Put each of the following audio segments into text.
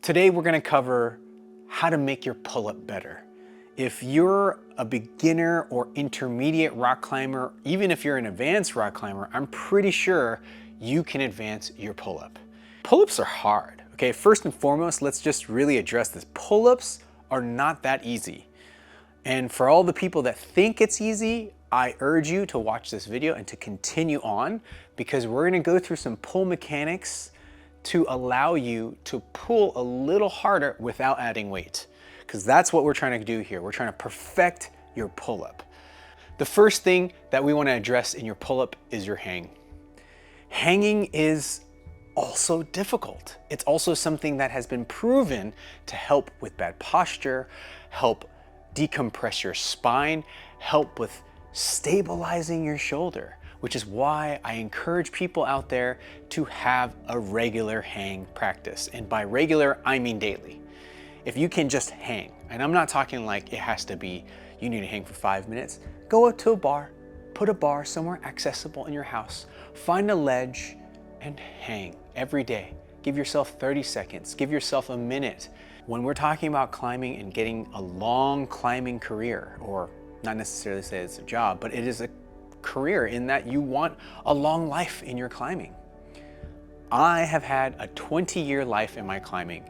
Today we're gonna cover how to make your pull-up better. If you're a beginner or intermediate rock climber, even if you're an advanced rock climber, I'm pretty sure you can advance your pull-up. Pull-ups are hard, okay? First and foremost, let's just really address this. Pull-ups are not that easy. And for all the people that think it's easy, I urge you to watch this video and to continue on, because we're gonna go through some pull mechanics to allow you to pull a little harder without adding weight. Because that's what we're trying to do here. We're trying to perfect your pull-up. The first thing that we want to address in your pull-up is your hang. Hanging is also difficult. It's also something that has been proven to help with bad posture, help decompress your spine, help with stabilizing your shoulder, which is why I encourage people out there to have a regular hang practice. And by regular, I mean daily. If you can just hang, and I'm not talking like it has to be, you need to hang for 5 minutes, go up to a bar, put a bar somewhere accessible in your house, find a ledge and hang every day. Give yourself 30 seconds, give yourself a minute. When we're talking about climbing and getting a long climbing career, or not necessarily say it's a job, but it is a career in that you want a long life in your climbing. I have had a 20-year life in my climbing,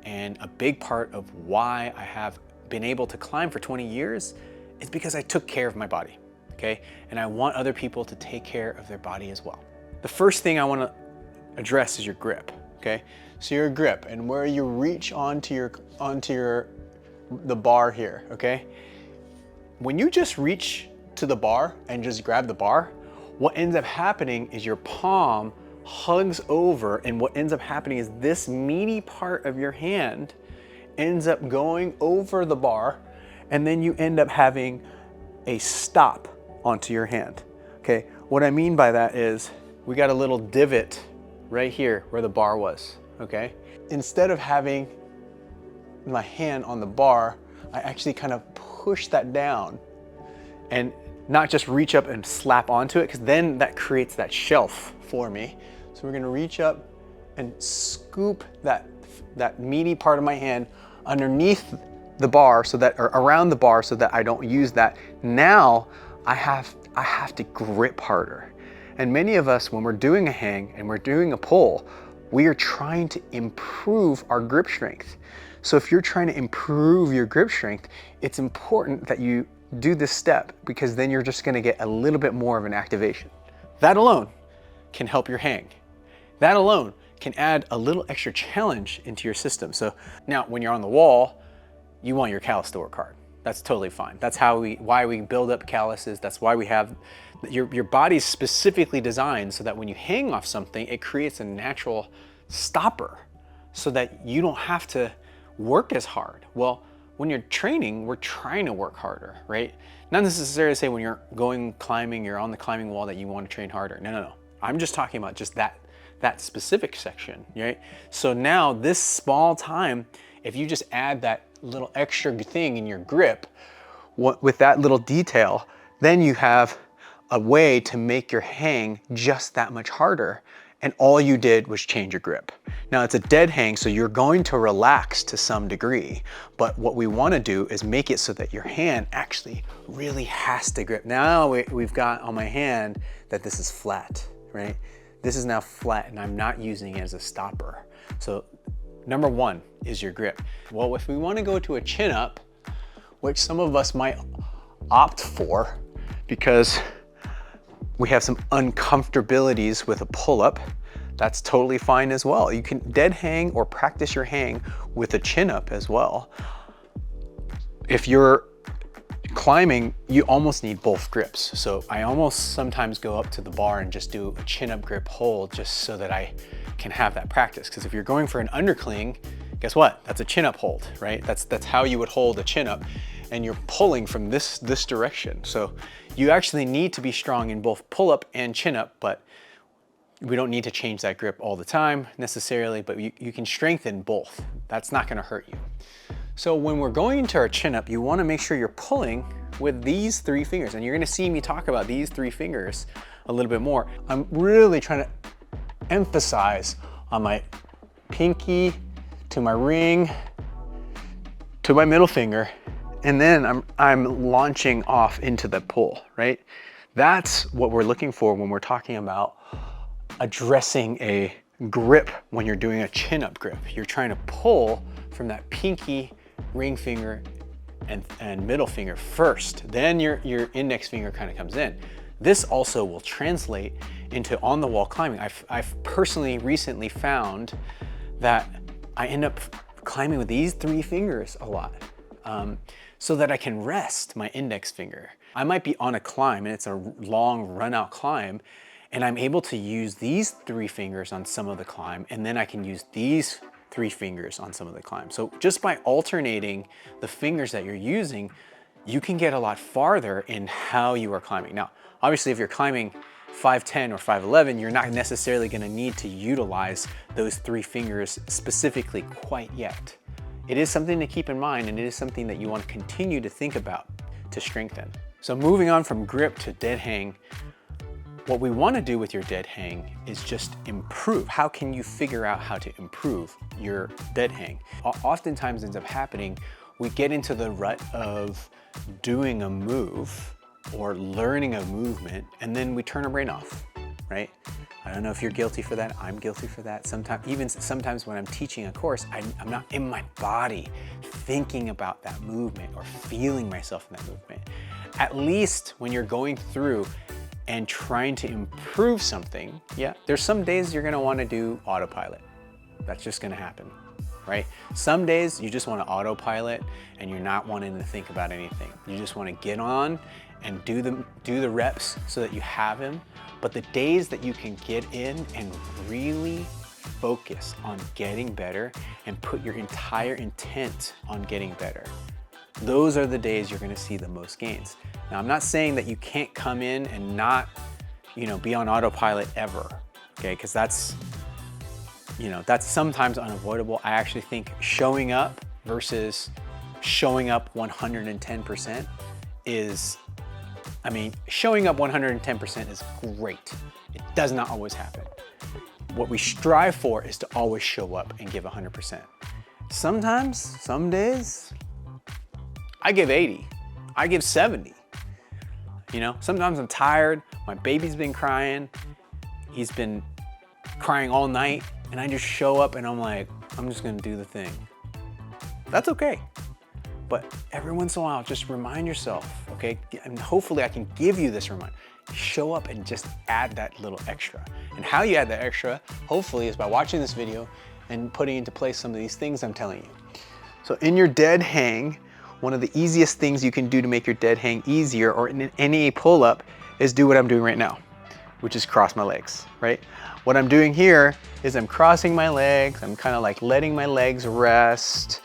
and a big part of why I have been able to climb for 20 years is because I took care of my body, okay? And I want other people to take care of their body as well. The first thing I want to address is your grip, okay? So your grip and where you reach onto the bar here, okay? When you just reach to the bar and just grab the bar, what ends up happening is your palm hugs over, and what ends up happening is this meaty part of your hand ends up going over the bar, and then you end up having a stop onto your hand, okay? What I mean by that is we got a little divot right here where the bar was, okay? Instead of having my hand on the bar, I actually kind of push that down and not just reach up and slap onto it, because then that creates that shelf for me. So we're gonna reach up and scoop that meaty part of my hand underneath the bar, so that, or around the bar, so that I don't use that. Now I have to grip harder. And many of us, when we're doing a hang and we're doing a pull, we are trying to improve our grip strength. So if you're trying to improve your grip strength, it's important that you do this step, because then you're just gonna get a little bit more of an activation. That alone can help your hang. That alone can add a little extra challenge into your system. So now when you're on the wall, you want your callus to work hard. That's totally fine. That's why we build up calluses. That's why we have, your body's specifically designed so that when you hang off something, it creates a natural stopper so that you don't have to work as hard. Well, when you're training, we're trying to work harder, right? Not necessarily to say when you're going climbing, you're on the climbing wall that you want to train harder. No. I'm just talking about just that specific section, right? So now this small time, if you just add that little extra thing in your grip, with that little detail, then you have a way to make your hang just that much harder. And all you did was change your grip. Now it's a dead hang, so you're going to relax to some degree, but what we wanna do is make it so that your hand actually really has to grip. Now we've got on my hand that this is flat, right? This is now flat and I'm not using it as a stopper. So number one is your grip. Well, if we wanna go to a chin up, which some of us might opt for because we have some uncomfortabilities with a pull-up, that's totally fine as well. You can dead hang or practice your hang with a chin up as well. If you're climbing, you almost need both grips. So I almost sometimes go up to the bar and just do a chin up grip hold just so that I can have that practice. Because if you're going for an undercling, guess what? That's a chin up hold, right? That's how you would hold a chin up, and you're pulling from this direction. So you actually need to be strong in both pull up and chin up, but we don't need to change that grip all the time necessarily, but you can strengthen both. That's not gonna hurt you. So when we're going into our chin up, you wanna make sure you're pulling with these 3 fingers, and you're gonna see me talk about these 3 fingers a little bit more. I'm really trying to emphasize on my pinky to my ring, to my middle finger, and then I'm launching off into the pull, right? That's what we're looking for when we're talking about addressing a grip when you're doing a chin-up grip. You're trying to pull from that pinky, ring finger, and middle finger first. Then your index finger kind of comes in. This also will translate into on-the-wall climbing. I've personally recently found that I end up climbing with these 3 fingers a lot, so that I can rest my index finger. I might be on a climb and it's a long run-out climb, and I'm able to use these 3 fingers on some of the climb, and then I can use these 3 fingers on some of the climb. So just by alternating the fingers that you're using, you can get a lot farther in how you are climbing. Now, obviously, if you're climbing 5'10" or 5'11", you're not necessarily gonna need to utilize those 3 fingers specifically quite yet. It is something to keep in mind, and it is something that you want to continue to think about to strengthen. So moving on from grip to dead hang, what we want to do with your dead hang is just improve. How can you figure out how to improve your dead hang? Oftentimes ends up happening, we get into the rut of doing a move or learning a movement, and then we turn our brain off, right? I don't know if you're guilty for that. I'm guilty for that. Sometimes when I'm teaching a course, I'm not in my body thinking about that movement or feeling myself in that movement. At least when you're going through and trying to improve something, yeah, there's some days you're gonna wanna do autopilot. That's just gonna happen, right? Some days you just wanna autopilot and you're not wanting to think about anything. You just wanna get on and do the reps so that you have them. But the days that you can get in and really focus on getting better and put your entire intent on getting better, those are the days you're gonna see the most gains. Now, I'm not saying that you can't come in and not, be on autopilot ever, okay? Because that's sometimes unavoidable. I actually think showing up versus showing up 110% is, showing up 110% is great. It does not always happen. What we strive for is to always show up and give 100%. Sometimes, some days, I give 80, I give 70. Sometimes I'm tired, my baby's been crying, he's been crying all night, and I just show up and I'm like, I'm just gonna do the thing. That's okay. But every once in a while, just remind yourself, okay? And hopefully I can give you this reminder. Show up and just add that little extra. And how you add that extra, hopefully, is by watching this video and putting into place some of these things I'm telling you. So in your dead hang, one of the easiest things you can do to make your dead hang easier, or in any pull-up, is do what I'm doing right now, which is cross my legs, right? What I'm doing here is I'm crossing my legs, I'm kind of like letting my legs rest,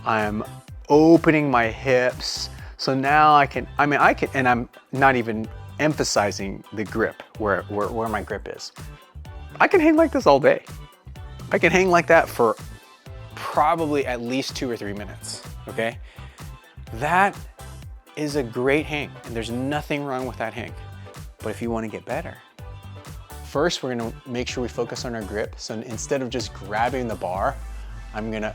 I'm opening my hips. So now I can, and I'm not even emphasizing the grip, where my grip is. I can hang like this all day. I can hang like that for probably at least 2 or 3 minutes, okay? That is a great hang, and there's nothing wrong with that hang. But if you want to get better, first we're gonna make sure we focus on our grip. So instead of just grabbing the bar, I'm gonna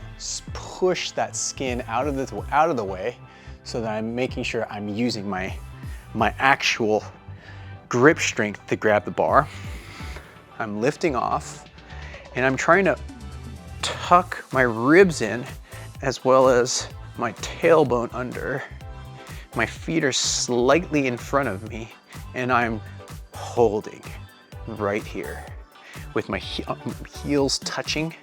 push that skin out of the way so that I'm making sure I'm using my actual grip strength to grab the bar. I'm lifting off, and I'm trying to tuck my ribs in as well as my tailbone under. My feet are slightly in front of me, and I'm holding right here with my heels touching,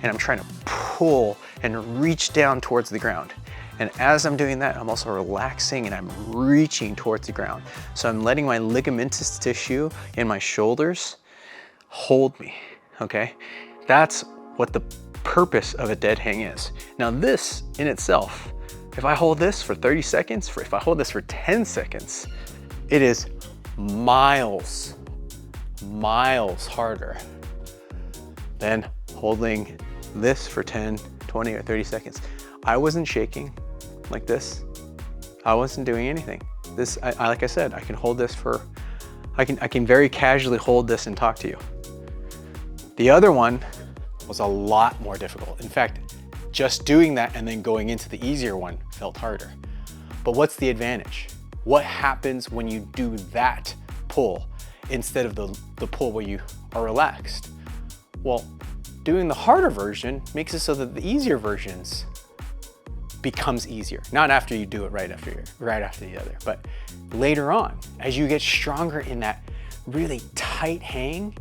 and I'm trying to pull and reach down towards the ground. And as I'm doing that, I'm also relaxing and I'm reaching towards the ground. So I'm letting my ligamentous tissue in my shoulders hold me, okay? That's what the purpose of a dead hang is. Now this in itself, if I hold this for 30 seconds, if I hold this for 10 seconds, it is miles harder than holding this for 10, 20, or 30 seconds. I wasn't shaking like this. I wasn't doing anything. This, like I said, I can hold this I can very casually hold this and talk to you. The other one was a lot more difficult. In fact, just doing that and then going into the easier one felt harder. But what's the advantage? What happens when you do that pull instead of the pull where you are relaxed? Well, doing the harder version makes it so that the easier versions becomes easier. Not after you do it right after the other, but later on, as you get stronger in that really tight hang,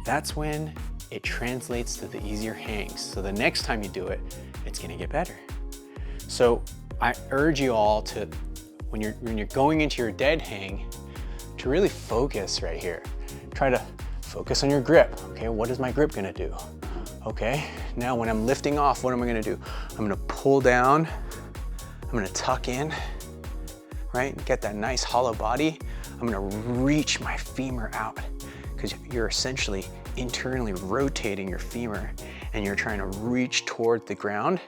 that's when it translates to the easier hangs. So the next time you do it, it's gonna get better. So I urge you all to, when you're going into your dead hang, to really focus right here. Try to focus on your grip. Okay, what is my grip gonna do? Okay, now when I'm lifting off, what am I gonna do? I'm gonna pull down, I'm gonna tuck in, right? Get that nice hollow body. I'm gonna reach my femur out, because you're essentially internally rotating your femur and you're trying to reach toward the ground,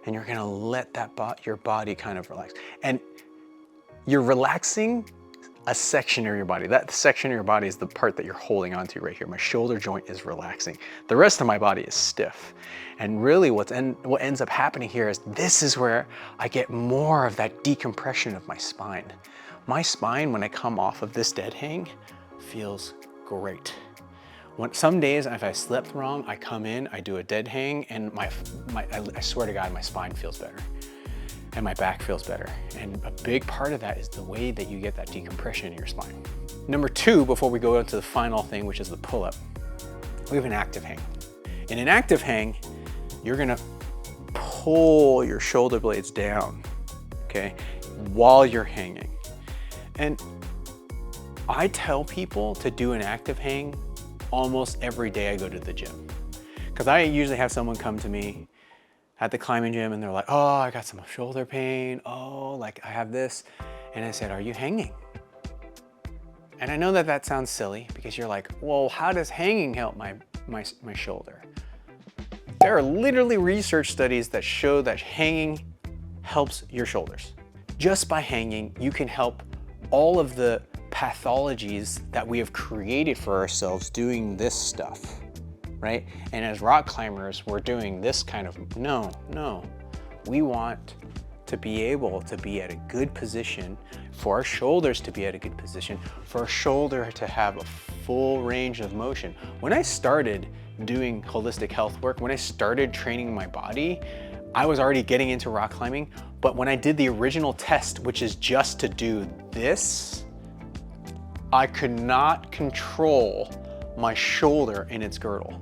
and you're gonna let that your body kind of relax. And you're relaxing a section of your body. That section of your body is the part that you're holding onto right here. My shoulder joint is relaxing. The rest of my body is stiff. And really what ends up happening here is this is where I get more of that decompression of my spine. My spine, when I come off of this dead hang, feels great. Some days, if I slept wrong, I come in, I do a dead hang, and I swear to God, my spine feels better. And my back feels better. And a big part of that is the way that you get that decompression in your spine. Number 2, before we go into the final thing, which is the pull-up, we have an active hang. In an active hang, you're gonna pull your shoulder blades down, okay, while you're hanging. And I tell people to do an active hang almost every day I go to the gym. Because I usually have someone come to me at the climbing gym and they're like, oh, I got some shoulder pain. Oh, like I have this. And I said, are you hanging? And I know that that sounds silly because you're like, well, how does hanging help my shoulder? There are literally research studies that show that hanging helps your shoulders. Just by hanging, you can help all of the pathologies that we have created for ourselves doing this stuff. Right? And as rock climbers, we're doing this kind of, no. We want to be able to be at a good position, for our shoulders to be at a good position, for our shoulder to have a full range of motion. When I started doing holistic health work, when I started training my body, I was already getting into rock climbing, but when I did the original test, which is just to do this, I could not control my shoulder in its girdle.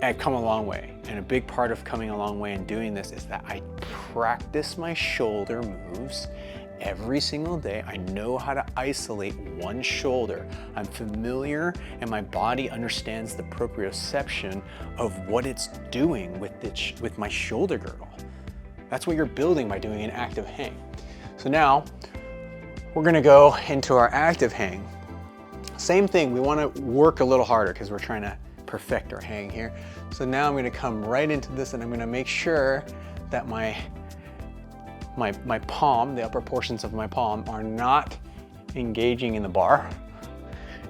I've come a long way, and a big part of coming a long way and doing this is that I practice my shoulder moves every single day. I know how to isolate one shoulder. I'm familiar, and my body understands the proprioception of what it's doing with my shoulder girdle. That's what you're building by doing an active hang. So now we're gonna go into our active hang. Same thing, we wanna work a little harder because we're trying to perfect our hang here. So now I'm gonna come right into this, and I'm gonna make sure that my palm, the upper portions of my palm, are not engaging in the bar.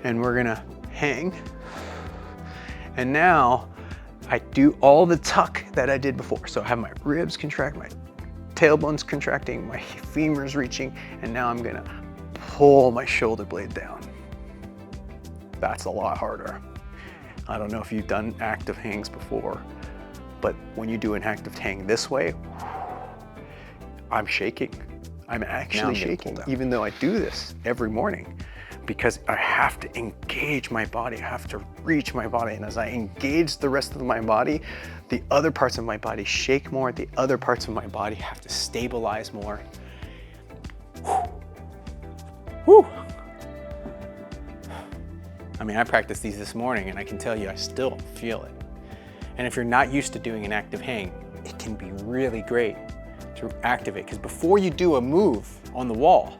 And we're gonna hang. And now I do all the tuck that I did before. So I have my ribs contract, my tailbone's contracting, my femur's reaching, and now I'm gonna pull my shoulder blade down. That's a lot harder. I don't know if you've done active hangs before, but when you do an active hang this way, I'm shaking. I'm actually shaking, even though I do this every morning, because I have to engage my body. I have to reach my body. And as I engage the rest of my body, the other parts of my body shake more. The other parts of my body have to stabilize more. Whew. I mean, I practiced these this morning, and I can tell you I still feel it. And if you're not used to doing an active hang, it can be really great to activate, because before you do a move on the wall,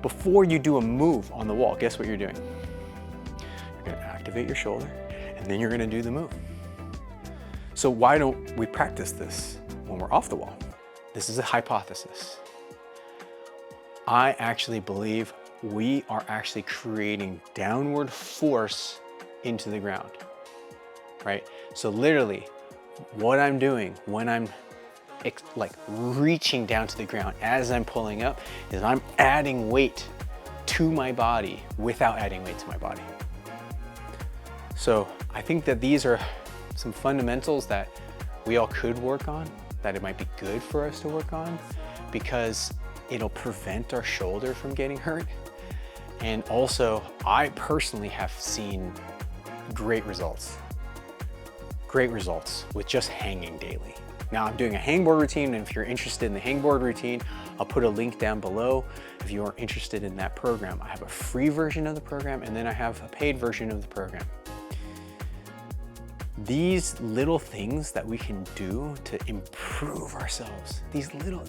guess what you're doing? You're gonna activate your shoulder, and then you're gonna do the move. So why don't we practice this when we're off the wall? This is a hypothesis. I actually believe we are actually creating downward force into the ground, right? So literally, what I'm doing when I'm like reaching down to the ground as I'm pulling up is I'm adding weight to my body without adding weight to my body. So I think that these are some fundamentals that we all could work on, that it might be good for us to work on, because it'll prevent our shoulder from getting hurt. And also, I personally have seen great results with just hanging daily. Now I'm doing a hangboard routine, and if you're interested in the hangboard routine, I'll put a link down below. If you are interested in that program, I have a free version of the program, and then I have a paid version of the program. These little things that we can do to improve ourselves, these little,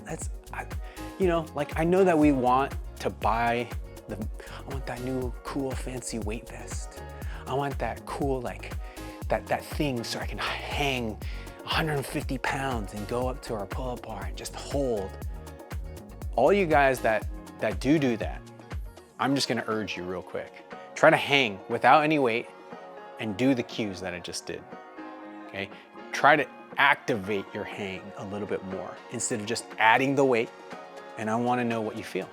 you know, like I know that we want to buy I want that new cool fancy weight vest. I want that cool, like that thing so I can hang 150 pounds and go up to our pull-up bar and just hold. All you guys that do that, I'm just gonna urge you real quick. Try to hang without any weight and do the cues that I just did, okay? Try to activate your hang a little bit more instead of just adding the weight, and I wanna know what you feel.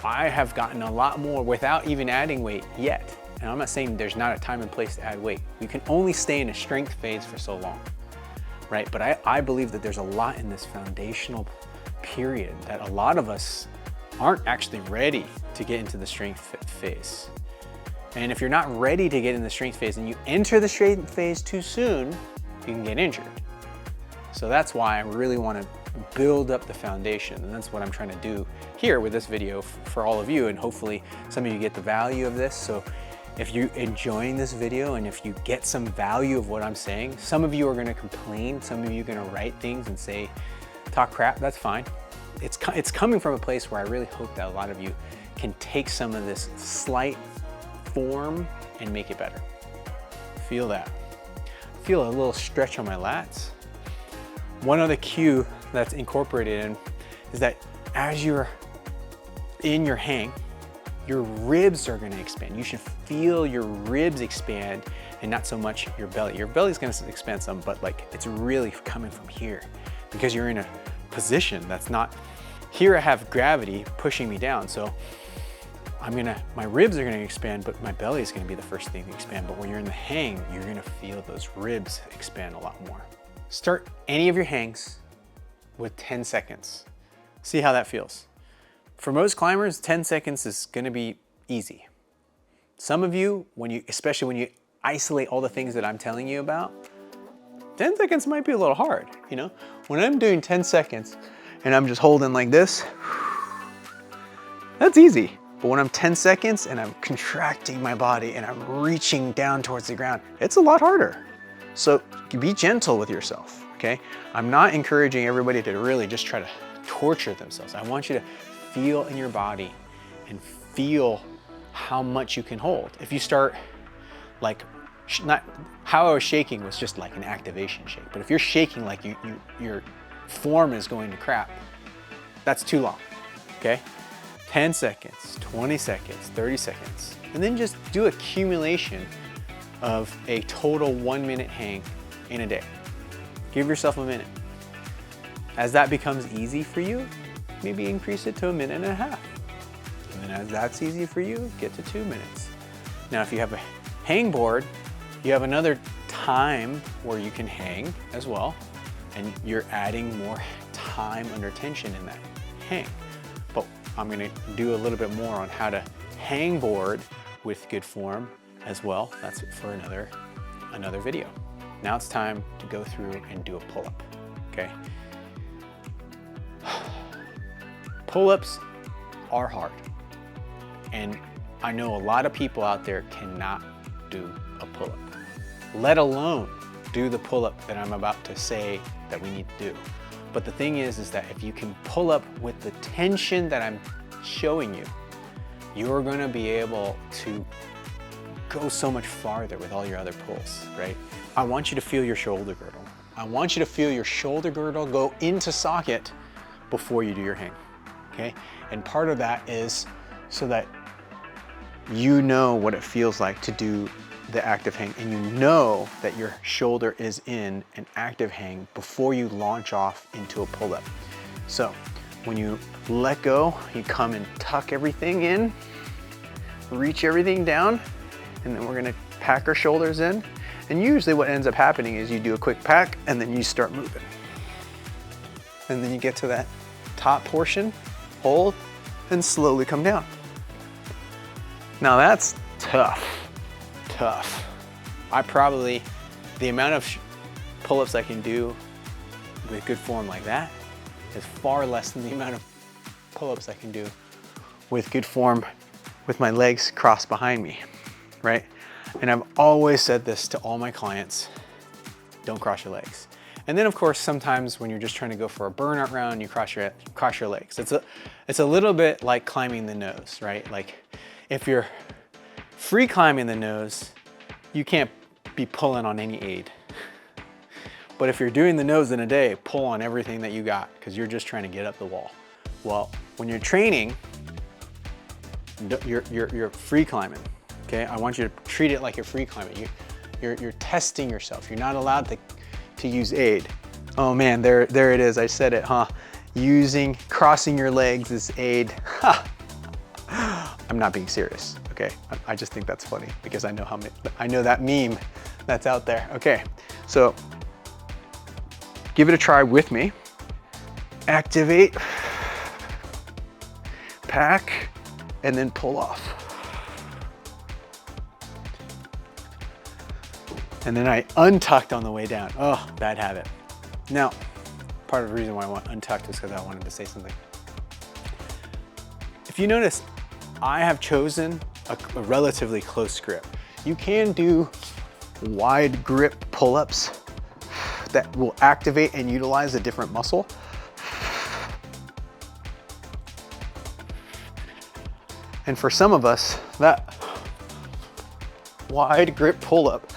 I have gotten a lot more without even adding weight yet. And I'm not saying there's not a time and place to add weight. You can only stay in a strength phase for so long, right? But I believe that there's a lot in this foundational period that a lot of us aren't actually ready to get into the strength phase. And if you're not ready to get in the strength phase and you enter the strength phase too soon, you can get injured. So that's why I really want to build up the foundation, and that's what I'm trying to do here with this video for all of you, and hopefully some of you get the value of this. So if you're enjoying this video and if you get some value of what I'm saying, some of you are going to complain, some of you are going to write things and say, talk crap, that's fine. It's coming from a place where I really hope that a lot of you can take some of this slight form and make it better. Feel that. Feel a little stretch on my lats. One other cue that's incorporated in is that as you're in your hang, your ribs are gonna expand. You should feel your ribs expand and not so much your belly. Your belly's gonna expand some, but like it's really coming from here because you're in a position that's not, here I have gravity pushing me down. So my ribs are gonna expand, but my belly is gonna be the first thing to expand. But when you're in the hang, you're gonna feel those ribs expand a lot more. Start any of your hangs with 10 seconds. See how that feels. For most climbers, 10 seconds is gonna be easy. Some of you, especially when you isolate all the things that I'm telling you about, 10 seconds might be a little hard, you know? When I'm doing 10 seconds and I'm just holding like this, that's easy. But when I'm 10 seconds and I'm contracting my body and I'm reaching down towards the ground, it's a lot harder. So be gentle with yourself, okay? I'm not encouraging everybody to really just try to torture themselves. I want you to feel in your body and feel how much you can hold. If you start like, how I was shaking was just like an activation shake. But if you're shaking like your form is going to crap, that's too long, okay? 10 seconds, 20 seconds, 30 seconds. And then just do accumulation of a total 1 minute hang in a day. Give yourself a minute. As that becomes easy for you, maybe increase it to 1.5 minutes. And then as that's easy for you, get to 2 minutes. Now, if you have a hang board, you have another time where you can hang as well, and you're adding more time under tension in that hang. But I'm gonna do a little bit more on how to hang board with good form as well. That's for another video. Now it's time to go through and do a pull-up, okay? Pull-ups are hard. And I know a lot of people out there cannot do a pull-up, let alone do the pull-up that I'm about to say that we need to do. But the thing is that if you can pull up with the tension that I'm showing you, you're gonna be able to go so much farther with all your other pulls, right? I want you to feel your shoulder girdle. I want you to feel your shoulder girdle go into socket before you do your hang, okay? And part of that is so that you know what it feels like to do the active hang and you know that your shoulder is in an active hang before you launch off into a pull-up. So when you let go, you come and tuck everything in, reach everything down, and then we're gonna pack our shoulders in. And usually what ends up happening is you do a quick pack and then you start moving. And then you get to that top portion, hold, and slowly come down. Now that's tough. The amount of pull-ups I can do with good form like that is far less than the amount of pull-ups I can do with good form with my legs crossed behind me, right? And I've always said this to all my clients, don't cross your legs. And then of course, sometimes when you're just trying to go for a burnout round, you cross your legs. It's a little bit like climbing the nose, right? Like if you're free climbing the nose, you can't be pulling on any aid. But if you're doing the nose in a day, pull on everything that you got because you're just trying to get up the wall. Well, when you're training, you're free climbing, okay? I want you to treat it like you're free climbing. You're testing yourself. You're not allowed to use aid. Oh man, there it is. I said it, huh? Crossing your legs as aid. Ha! I'm not being serious, okay? I just think that's funny because I know that meme that's out there. Okay, so give it a try with me. Activate, pack, and then pull off. And then I untucked on the way down. Oh, bad habit. Now, part of the reason why I want untucked is because I wanted to say something. If you notice, I have chosen a relatively close grip. You can do wide grip pull-ups that will activate and utilize a different muscle. And for some of us, that wide grip pull-up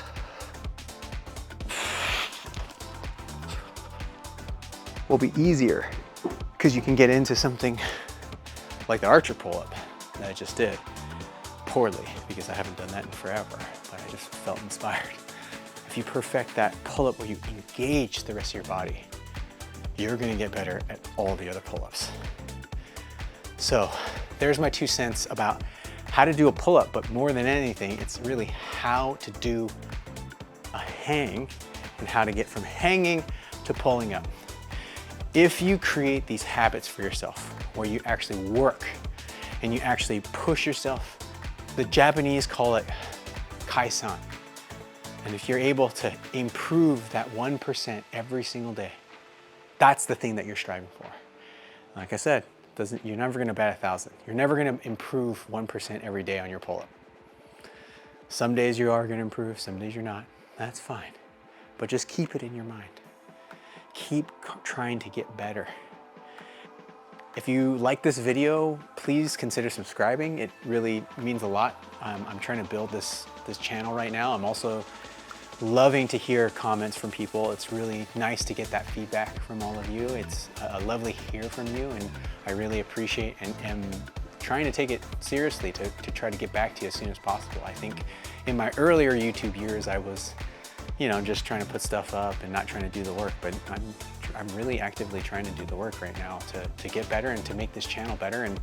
will be easier because you can get into something like the archer pull-up that I just did, poorly because I haven't done that in forever, but I just felt inspired. If you perfect that pull-up where you engage the rest of your body, you're gonna get better at all the other pull-ups. So there's my 2 cents about how to do a pull-up, but more than anything, it's really how to do a hang and how to get from hanging to pulling up. If you create these habits for yourself where you actually work and you actually push yourself, the Japanese call it kaisan. And if you're able to improve that 1% every single day, that's the thing that you're striving for. Like I said, you're never gonna bat 1,000. You're never gonna improve 1% every day on your pull-up. Some days you are gonna improve, some days you're not. That's fine. But just keep it in your mind. Keep trying to get better. If you like this video, please consider subscribing. It really means a lot. I'm trying to build this channel right now. I'm also loving to hear comments from people. It's really nice to get that feedback from all of you. It's lovely to hear from you, and I really appreciate and am trying to take it seriously to try to get back to you as soon as possible. I think in my earlier YouTube years, I was, just trying to put stuff up and not trying to do the work, but I'm really actively trying to do the work right now to get better and to make this channel better. And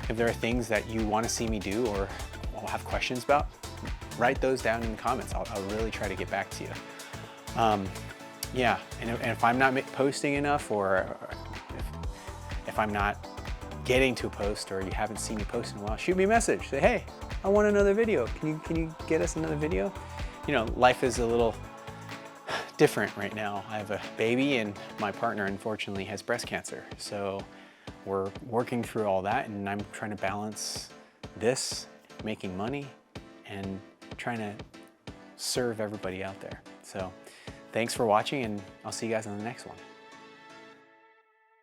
if there are things that you want to see me do or have questions about, write those down in the comments. I'll really try to get back to you. Yeah, and if I'm not posting enough, or if I'm not getting to a post, or you haven't seen me post in a while, shoot me a message. Say, hey, I want another video. Can you get us another video? Life is a little different right now. I have a baby and my partner unfortunately has breast cancer. So we're working through all that, and I'm trying to balance this, making money, and trying to serve everybody out there. So thanks for watching, and I'll see you guys on the next one.